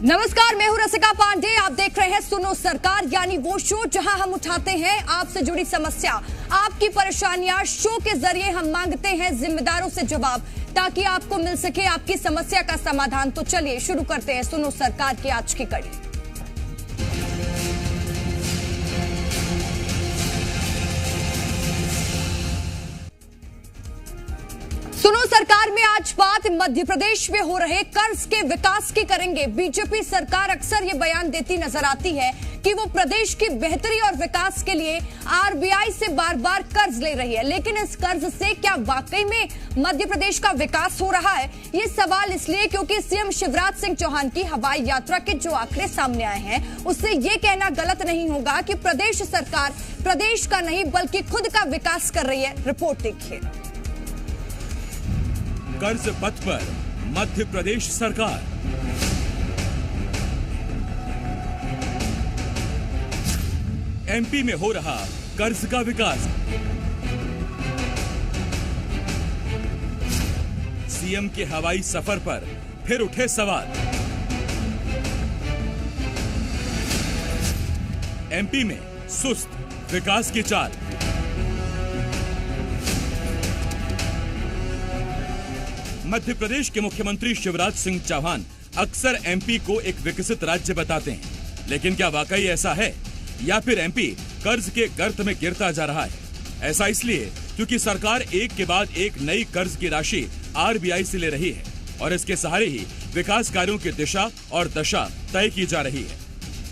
नमस्कार, मैं हूं रसिका पांडे। आप देख रहे हैं सुनो सरकार, यानी वो शो जहां हम उठाते हैं आपसे जुड़ी समस्या, आपकी परेशानियां। शो के जरिए हम मांगते हैं जिम्मेदारों से जवाब, ताकि आपको मिल सके आपकी समस्या का समाधान। तो चलिए शुरू करते हैं सुनो सरकार की आज की कड़ी। सुनो सरकार में आज बात मध्य प्रदेश में हो रहे कर्ज के विकास की करेंगे। बीजेपी सरकार अक्सर ये बयान देती नजर आती है कि वो प्रदेश की बेहतरी और विकास के लिए आरबीआई से बार बार कर्ज ले रही है, लेकिन इस कर्ज से क्या वाकई में मध्य प्रदेश का विकास हो रहा है? ये सवाल इसलिए क्योंकि सीएम शिवराज सिंह चौहान की हवाई यात्रा के जो आंकड़े सामने आए हैं, उससे ये कहना गलत नहीं होगा कि प्रदेश सरकार प्रदेश का नहीं बल्कि खुद का विकास कर रही है। रिपोर्ट देखिए। कर्ज पथ पर मध्य प्रदेश सरकार। एमपी में हो रहा कर्ज का विकास। सीएम के हवाई सफर पर फिर उठे सवाल। एमपी में सुस्त विकास की चाल। मध्य प्रदेश के मुख्यमंत्री शिवराज सिंह चौहान अक्सर एमपी को एक विकसित राज्य बताते हैं, लेकिन क्या वाकई ऐसा है या फिर एमपी कर्ज के गर्त में गिरता जा रहा है? ऐसा इसलिए क्योंकि सरकार एक के बाद एक नई कर्ज की राशि आरबीआई से ले रही है और इसके सहारे ही विकास कार्यों की दिशा और दशा तय की जा रही है।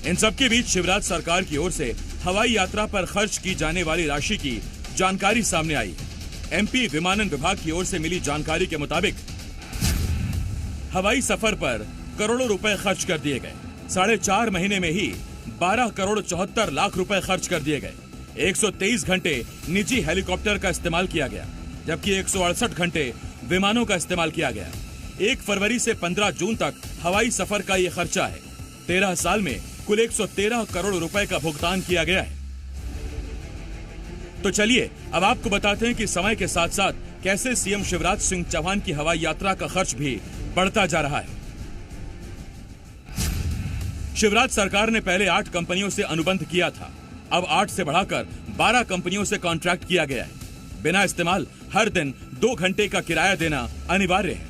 इन सबके बीच शिवराज सरकार की ओर से हवाई यात्रा पर खर्च की जाने वाली राशि की जानकारी सामने आई है। एमपी विमानन विभाग की ओर से मिली जानकारी के मुताबिक हवाई सफर पर करोड़ों रुपए खर्च कर दिए गए। 4.5 महीने में ही 12 करोड़ 74 लाख रुपए खर्च कर दिए गए। 123 घंटे निजी हेलीकॉप्टर का इस्तेमाल किया गया, जबकि 168 घंटे विमानों का इस्तेमाल किया गया। 1 फरवरी से 15 जून तक हवाई सफर का ये खर्चा है। 13 साल में कुल 113 करोड़ रुपए का भुगतान किया गया है। तो चलिए अब आपको बताते हैं कि समय के साथ साथ कैसे सीएम शिवराज सिंह चौहान की हवाई यात्रा का खर्च भी बढ़ता जा रहा है। शिवराज सरकार ने पहले 8 कंपनियों से अनुबंध किया था, अब 8 से बढ़ाकर 12 कंपनियों से कॉन्ट्रैक्ट किया गया है। बिना इस्तेमाल हर दिन 2 घंटे का किराया देना अनिवार्य है।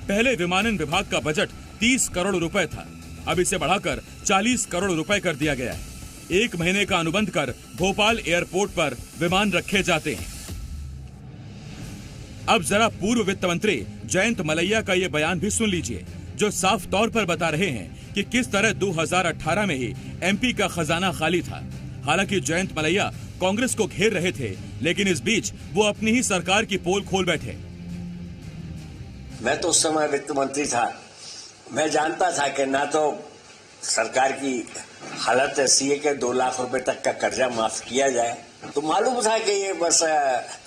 पहले विमानन विभाग का बजट 30 करोड़ रुपए था, अब इसे बढ़ाकर 40 करोड़ रुपए कर दिया गया है। 1 महीने का अनुबंध कर भोपाल एयरपोर्ट पर विमान रखे जाते हैं। अब जरा पूर्व वित्त मंत्री जयंत मलैया का ये बयान भी सुन लीजिए, जो साफ तौर पर बता रहे हैं कि किस तरह 2018 में ही एमपी का खजाना खाली था। हालांकि जयंत मलैया कांग्रेस को घेर रहे थे, लेकिन इस बीच वो अपनी ही सरकार की पोल खोल बैठे। मैं तो उस समय वित्त मंत्री था, मैं जानता था कि ना तो सरकार की हालत ऐसी है कि 2 लाख रुपए तक का कर्जा माफ किया जाए, तो मालूम था कि ये बस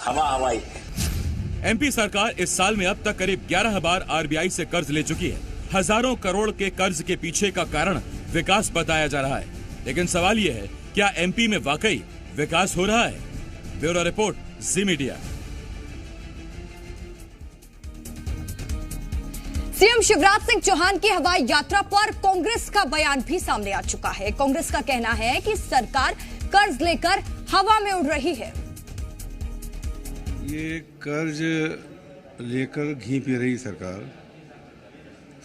हवाई। एमपी सरकार इस साल में अब तक करीब 11 बार आरबीआई से कर्ज ले चुकी है। हजारों करोड़ के कर्ज के पीछे का कारण विकास बताया जा रहा है, लेकिन सवाल यह है, क्या एमपी में वाकई विकास हो रहा है? ब्यूरो रिपोर्ट, जी मीडिया। सीएम शिवराज सिंह चौहान की हवाई यात्रा पर कांग्रेस का बयान भी सामने आ चुका है। कांग्रेस का कहना है कि सरकार कर्ज लेकर हवा में उड़ रही है। ये कर्ज लेकर घी पी रही सरकार।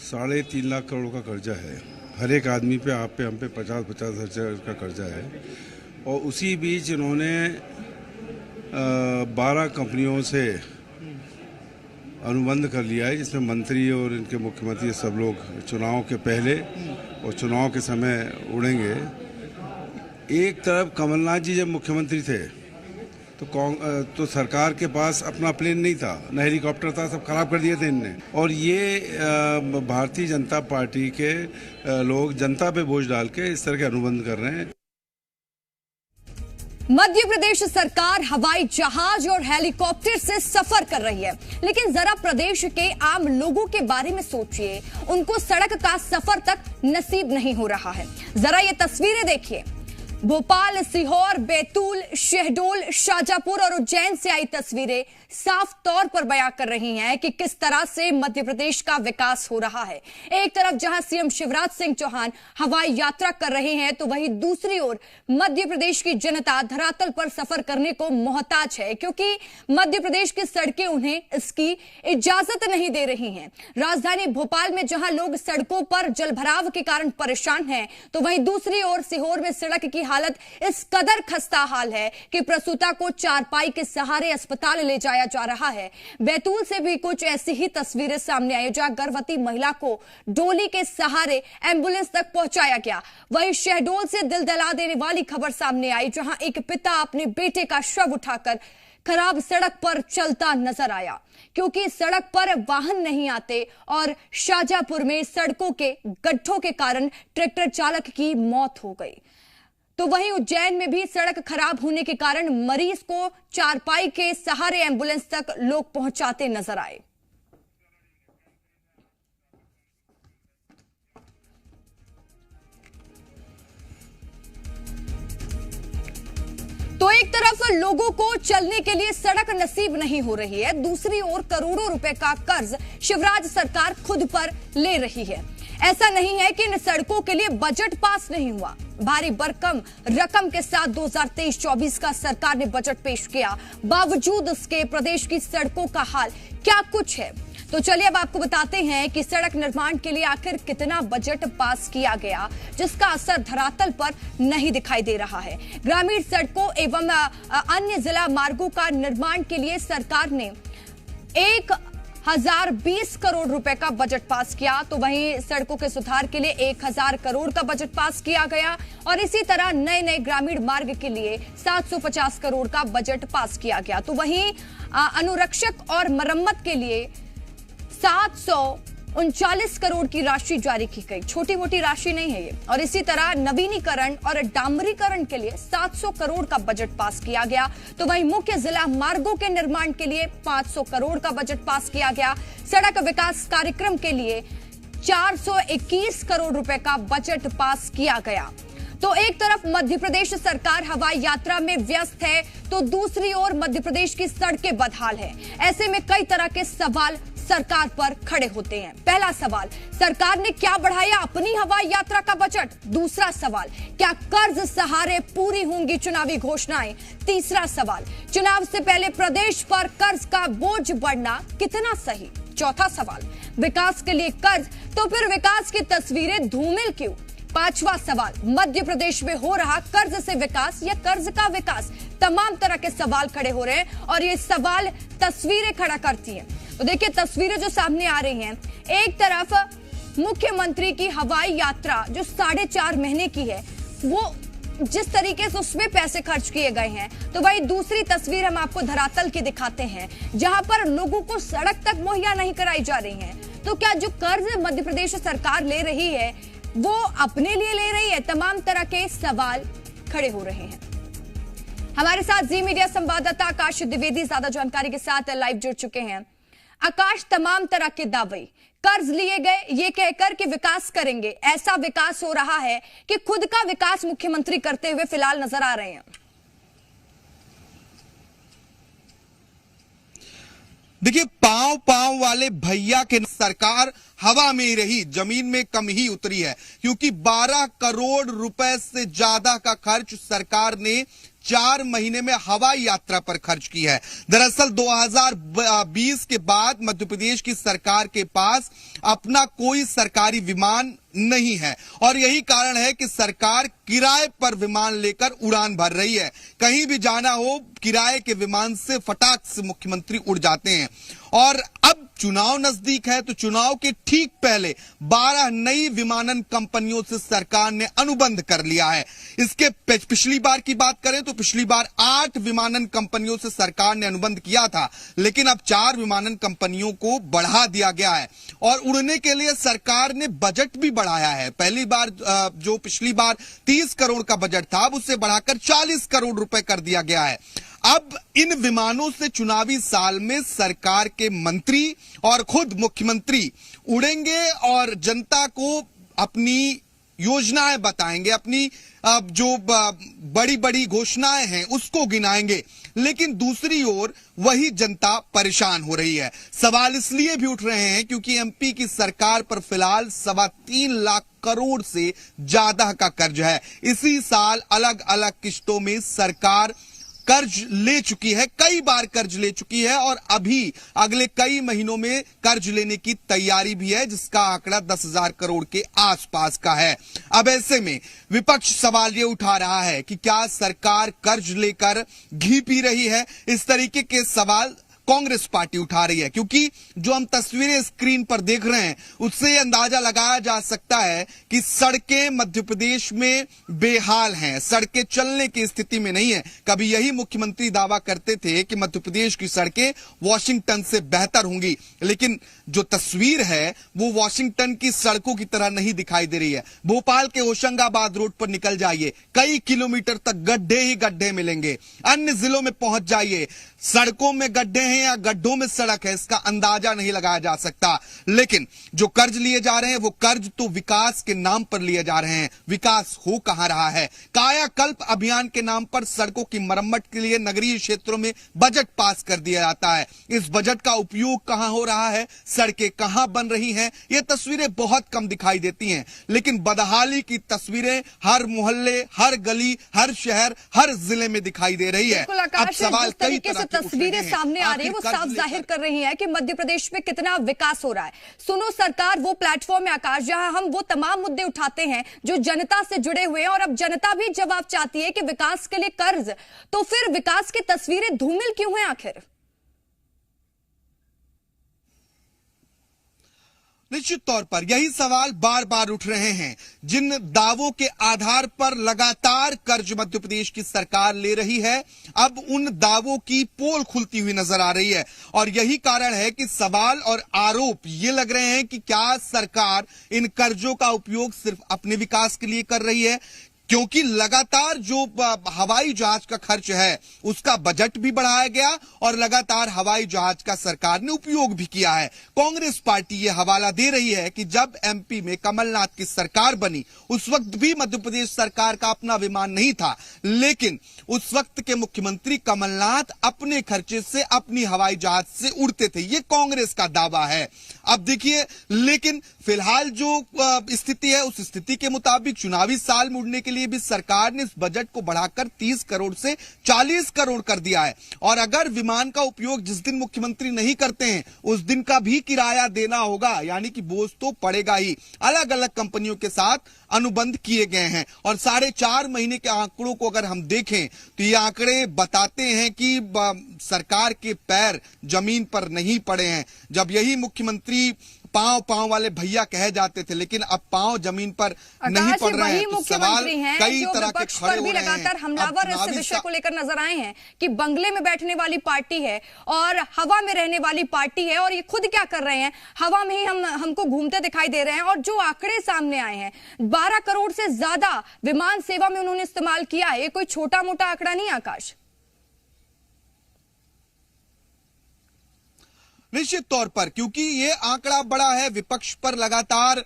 3.5 लाख करोड़ का कर्जा है। हर एक आदमी पे, आप पे, हम पे 50-50 हजार का कर्जा है। और उसी बीच इन्होंने 12 कंपनियों से अनुबंध कर लिया है, जिसमें मंत्री और इनके मुख्यमंत्री सब लोग चुनाव के पहले और चुनाव के समय उड़ेंगे। एक तरफ कमलनाथ जी जब मुख्यमंत्री थे तो सरकार के पास अपना प्लेन नहीं था, न हेलीकॉप्टर था, सब खराब कर दिए थे इनने। और ये भारतीय जनता पार्टी के लोग जनता पे बोझ डाल के इस तरह के अनुबंध कर रहे हैं। मध्य प्रदेश सरकार हवाई जहाज और हेलीकॉप्टर से सफर कर रही है, लेकिन जरा प्रदेश के आम लोगों के बारे में सोचिए। उनको सड़क का सफर तक नसीब नहीं हो रहा है। जरा ये तस्वीरें देखिए। भोपाल, सीहोर, बैतूल, शहडोल, शाजापुर और उज्जैन से आई तस्वीरें। साफ तौर पर बयां कर रही हैं कि किस तरह से मध्य प्रदेश का विकास हो रहा है। एक तरफ जहां सीएम शिवराज सिंह चौहान हवाई यात्रा कर रहे हैं, तो वहीं दूसरी ओर मध्य प्रदेश की जनता धरातल पर सफर करने को मोहताज है, क्योंकि मध्य प्रदेश की सड़कें उन्हें इसकी इजाजत नहीं दे रही हैं। राजधानी भोपाल में जहां लोग सड़कों पर जलभराव के कारण परेशान हैं, तो वहीं दूसरी ओर सीहोर में सड़क की हालत इस कदर खस्ता हाल है कि प्रसूता को चारपाई के सहारे अस्पताल ले जाया जा रहा है। बैतूल से भी कुछ ऐसी ही तस्वीरें सामने आई, जहां गर्भवती महिला को डोली के सहारे एम्बुलेंस तक पहुंचाया गया। वहीं शहडोल से दिल दहला देने वाली खबर सामने आई, जहां एक पिता अपने बेटे का शव उठाकर खराब सड़क पर चलता नजर आया, क्योंकि सड़क पर वाहन नहीं आते और शाहजहांपुर में सड़कों के गड्ढों के कारण ट्रैक्टर चालक की मौत हो गई। तो वहीं उज्जैन में भी सड़क खराब होने के कारण मरीज को चारपाई के सहारे एम्बुलेंस तक लोग पहुंचाते नजर आए। तो एक तरफ लोगों को चलने के लिए सड़क नसीब नहीं हो रही है, दूसरी ओर करोड़ों रुपए का कर्ज शिवराज सरकार खुद पर ले रही है। ऐसा नहीं है कि इन सड़कों के लिए बजट पास नहीं हुआ। भारी भरकम रकम के साथ 2023-24 का सरकार ने बजट पेश किया, बावजूद उसके प्रदेश की सड़कों का हाल क्या कुछ है। तो चलिए अब आपको बताते हैं कि सड़क निर्माण के लिए आखिर कितना बजट पास किया गया, जिसका असर धरातल पर नहीं दिखाई दे रहा है। ग्रामीण सड़कों एवं अन्य जिला मार्गों का निर्माण के लिए सरकार ने 1020 करोड़ रुपए का बजट पास किया, तो वहीं सड़कों के सुधार के लिए 1000 करोड़ का बजट पास किया गया और इसी तरह नए नए ग्रामीण मार्ग के लिए 750 करोड़ का बजट पास किया गया। तो वहीं अनुरक्षक और मरम्मत के लिए 739 करोड़ की राशि जारी की गई। छोटी मोटी राशि नहीं है ये। और इसी तरह नवीनीकरण और डामरीकरण के लिए 700 करोड़ का बजट पास किया गया। तो वहीं मुख्य जिला मार्गों के निर्माण के लिए 500 करोड़ का बजट पास किया गया। सड़क विकास कार्यक्रम के लिए 421 करोड़ रुपए का बजट पास किया गया। तो एक तरफ मध्य प्रदेश सरकार हवाई यात्रा में व्यस्त है, तो दूसरी ओर मध्य प्रदेश की सड़कें बदहाल है। ऐसे में कई तरह के सवाल सरकार पर खड़े होते हैं। पहला सवाल, सरकार ने क्या बढ़ाया अपनी हवाई यात्रा का बजट? दूसरा सवाल, क्या कर्ज सहारे पूरी होंगी चुनावी घोषणाएं? तीसरा सवाल, चुनाव से पहले प्रदेश पर कर्ज का बोझ बढ़ना कितना सही? चौथा सवाल, विकास के लिए कर्ज, तो फिर विकास की तस्वीरें धूमिल क्यों? पांचवा सवाल, मध्य प्रदेश में हो रहा कर्ज से विकास या कर्ज का विकास? तमाम तरह के सवाल खड़े हो रहे हैं और ये सवाल तस्वीरें खड़ा करती हैं। तो देखिए तस्वीरें जो सामने आ रही हैं, एक तरफ मुख्यमंत्री की हवाई यात्रा जो 4.5 महीने की है, वो जिस तरीके से उसमें पैसे खर्च किए गए हैं, तो वही दूसरी तस्वीर हम आपको धरातल की दिखाते हैं, जहां पर लोगों को सड़क तक मुहैया नहीं कराई जा रही है। तो क्या जो कर्ज मध्य प्रदेश सरकार ले रही है वो अपने लिए ले रही है? तमाम तरह के सवाल खड़े हो रहे हैं। हमारे साथ जी मीडिया संवाददाता आकाश द्विवेदी ज्यादा जानकारी के साथ लाइव जुड़ चुके हैं। आकाश, तमाम तरह के दावे, कर्ज लिए गए ये कहकर कि विकास करेंगे, ऐसा विकास हो रहा है कि खुद का विकास मुख्यमंत्री करते हुए फिलहाल नजर आ रहे हैं। देखिए, पांव वाले भैया के सरकार हवा में ही रही, जमीन में कम ही उतरी है, क्योंकि 12 करोड़ रुपए से ज्यादा का खर्च सरकार ने 4 महीने में हवाई यात्रा पर खर्च की है। दरअसल 2020 के बाद मध्य प्रदेश की सरकार के पास अपना कोई सरकारी विमान नहीं है और यही कारण है कि सरकार किराए पर विमान लेकर उड़ान भर रही है। कहीं भी जाना हो, किराए के विमान से फटाक से मुख्यमंत्री उड़ जाते हैं। और अब चुनाव नजदीक है, तो चुनाव के ठीक पहले 12 नई विमानन कंपनियों से सरकार ने अनुबंध कर लिया है। इसके पिछली बार की बात करें तो पिछली बार 8 विमानन कंपनियों से सरकार ने अनुबंध किया था, लेकिन अब 4 विमानन कंपनियों को बढ़ा दिया गया है और उड़ने के लिए सरकार ने बजट भी बढ़ाया है। पहली बार जो पिछली बार 30 करोड़ का बजट था, अब उसे बढ़ाकर 40 करोड़ रुपए कर दिया गया है। अब इन विमानों से चुनावी साल में सरकार के मंत्री और खुद मुख्यमंत्री उड़ेंगे और जनता को अपनी योजनाएं बताएंगे, अपनी जो बड़ी बड़ी घोषणाएं हैं उसको गिनाएंगे, लेकिन दूसरी ओर वही जनता परेशान हो रही है। सवाल इसलिए भी उठ रहे हैं क्योंकि एमपी की सरकार पर फिलहाल 3.25 लाख करोड़ से ज्यादा का कर्ज है। इसी साल अलग अलग किश्तों में सरकार कर्ज ले चुकी है, कई बार कर्ज ले चुकी है और अभी अगले कई महीनों में कर्ज लेने की तैयारी भी है, जिसका आंकड़ा 10,000 करोड़ के आसपास का है। अब ऐसे में विपक्ष सवाल ये उठा रहा है कि क्या सरकार कर्ज लेकर घी पी रही है। इस तरीके के सवाल कांग्रेस पार्टी उठा रही है, क्योंकि जो हम तस्वीरें स्क्रीन पर देख रहे हैं उससे अंदाजा लगाया जा सकता है कि सड़कें मध्य प्रदेश में बेहाल हैं, सड़कें चलने की स्थिति में नहीं है। कभी यही मुख्यमंत्री दावा करते थे कि मध्य प्रदेश की सड़कें वॉशिंगटन से बेहतर होंगी, लेकिन जो तस्वीर है वो वॉशिंगटन की सड़कों की तरह नहीं दिखाई दे रही है। भोपाल के होशंगाबाद रोड पर निकल जाइए, कई किलोमीटर तक गड्ढे ही गड्ढे मिलेंगे। अन्य जिलों में पहुंच जाइए, सड़कों में गड्ढे हैं या गड्ढों में सड़क है, इसका अंदाजा नहीं लगाया जा सकता। लेकिन जो कर्ज लिए जा रहे हैं वो कर्ज तो विकास के नाम पर लिए जा रहे हैं। विकास हो कहां रहा है? कायाकल्प अभियान के नाम पर सड़कों की मरम्मत के लिए नगरीय क्षेत्रों में बजट पास कर दिया जाता है। इस बजट का उपयोग कहां हो रहा है? सड़कें कहां बन रही हैं? ये तस्वीरें बहुत कम दिखाई देती हैं, लेकिन बदहाली की तस्वीरें हर मोहल्ले, हर गली, हर शहर, हर जिले में दिखाई दे रही है। अब सवाल कई तरह तस्वीरें सामने आ रही है वो साफ जाहिर कर रही है कि मध्य प्रदेश में कितना विकास हो रहा है। सुनो सरकार वो प्लेटफॉर्म है आकाश, जहां हम वो तमाम मुद्दे उठाते हैं जो जनता से जुड़े हुए हैं, और अब जनता भी जवाब चाहती है कि विकास के लिए कर्ज, तो फिर विकास की तस्वीरें धूमिल क्यों हैं आखिर? निश्चित तौर पर यही सवाल बार बार उठ रहे हैं। जिन दावों के आधार पर लगातार कर्ज मध्य प्रदेश की सरकार ले रही है, अब उन दावों की पोल खुलती हुई नजर आ रही है, और यही कारण है कि सवाल और आरोप ये लग रहे हैं कि क्या सरकार इन कर्जों का उपयोग सिर्फ अपने विकास के लिए कर रही है, क्योंकि लगातार जो हवाई जहाज का खर्च है उसका बजट भी बढ़ाया गया और लगातार हवाई जहाज का सरकार ने उपयोग भी किया है। कांग्रेस पार्टी ये हवाला दे रही है कि जब एमपी में कमलनाथ की सरकार बनी उस वक्त भी मध्य प्रदेश सरकार का अपना विमान नहीं था, लेकिन उस वक्त के मुख्यमंत्री कमलनाथ अपने खर्चे से अपनी हवाई जहाज से उड़ते थे, ये कांग्रेस का दावा है। अब देखिए, लेकिन फिलहाल जो स्थिति है उस स्थिति के मुताबिक चुनावी साल में उड़ने के लिए भी सरकार ने इस बजट को बढ़ाकर 30 करोड़ से 40 करोड़ कर दिया है, और अगर विमान का उपयोग जिस दिन मुख्यमंत्री नहीं करते हैं उस दिन का भी किराया देना होगा, यानी कि बोझ तो पड़ेगा ही। अलग अलग कंपनियों के साथ अनुबंध किए गए हैं, और 4.5 महीने के आंकड़ों को अगर हम देखें तो ये आंकड़े बताते हैं कि सरकार के पैर जमीन पर नहीं पड़े हैं। जब यही मुख्यमंत्री पांव पांव वाले भैया कहे जाते थे, लेकिन अब पांव जमीन पर नहीं पड़ रहे हैं। तो सवाल कई तरह के खड़े हो रहे हैं। लगातार हमलावर इस विषय को लेकर नजर आए हैं कि बंगले में बैठने वाली पार्टी है और हवा में रहने वाली पार्टी है, और ये खुद क्या कर रहे हैं, हवा में ही हमको घूमते दिखाई दे रहे हैं। और जो आंकड़े सामने आए हैं, 12 करोड़ से ज्यादा विमान सेवा में उन्होंने इस्तेमाल किया है, ये कोई छोटा मोटा आंकड़ा नहीं आकाश। निश्चित तौर पर, क्योंकि ये आंकड़ा बड़ा है। विपक्ष पर लगातार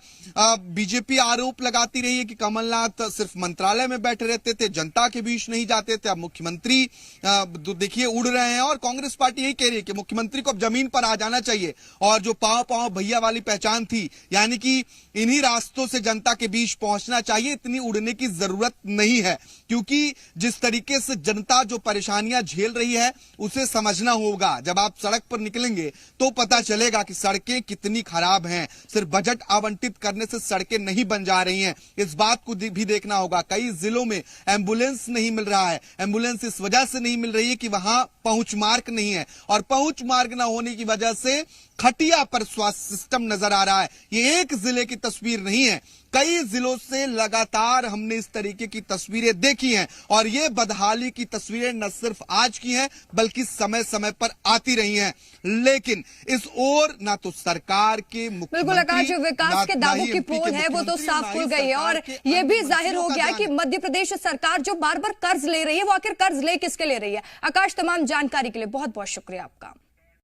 बीजेपी आरोप लगाती रही है कि कमलनाथ सिर्फ मंत्रालय में बैठे रहते थे, जनता के बीच नहीं जाते थे। अब मुख्यमंत्री तो देखिए उड़ रहे हैं, और कांग्रेस पार्टी यही कह रही है कि मुख्यमंत्री को अब जमीन पर आ जाना चाहिए, और जो पांव पांव भैया वाली पहचान थी, यानी कि इन्हीं रास्तों से जनता के बीच पहुंचना चाहिए, इतनी उड़ने की जरूरत नहीं है। क्योंकि जिस तरीके से जनता जो परेशानियां झेल रही है उसे समझना होगा। जब आप सड़क पर निकलेंगे तो पता चलेगा कि सड़कें कितनी खराब हैं। सिर्फ बजट आवंटित करने से सड़कें नहीं बन जा रही हैं, इस बात को भी देखना होगा। कई जिलों में एम्बुलेंस नहीं मिल रहा है। एम्बुलेंस इस वजह से नहीं मिल रही है कि वहां पहुंच मार्ग नहीं है, और पहुंच मार्ग न होने की वजह से खटिया पर स्वास्थ्य सिस्टम नजर आ रहा है। ये एक जिले की तस्वीर नहीं है, कई जिलों से लगातार हमने इस तरीके की तस्वीरें देखी हैं, और ये बदहाली की तस्वीरें न सिर्फ आज की हैं बल्कि समय समय पर आती रही हैं। लेकिन इस ओर ना तो सरकार के बिल्कुल आकाश, जो विकास के दावों की पोल है वो तो साफ खुल गई है, और ये भी जाहिर हो गया कि मध्य प्रदेश सरकार जो बार बार कर्ज ले रही है वो आखिर कर्ज ले किसके ले रही है। आकाश, तमाम जानकारी के लिए बहुत बहुत शुक्रिया आपका।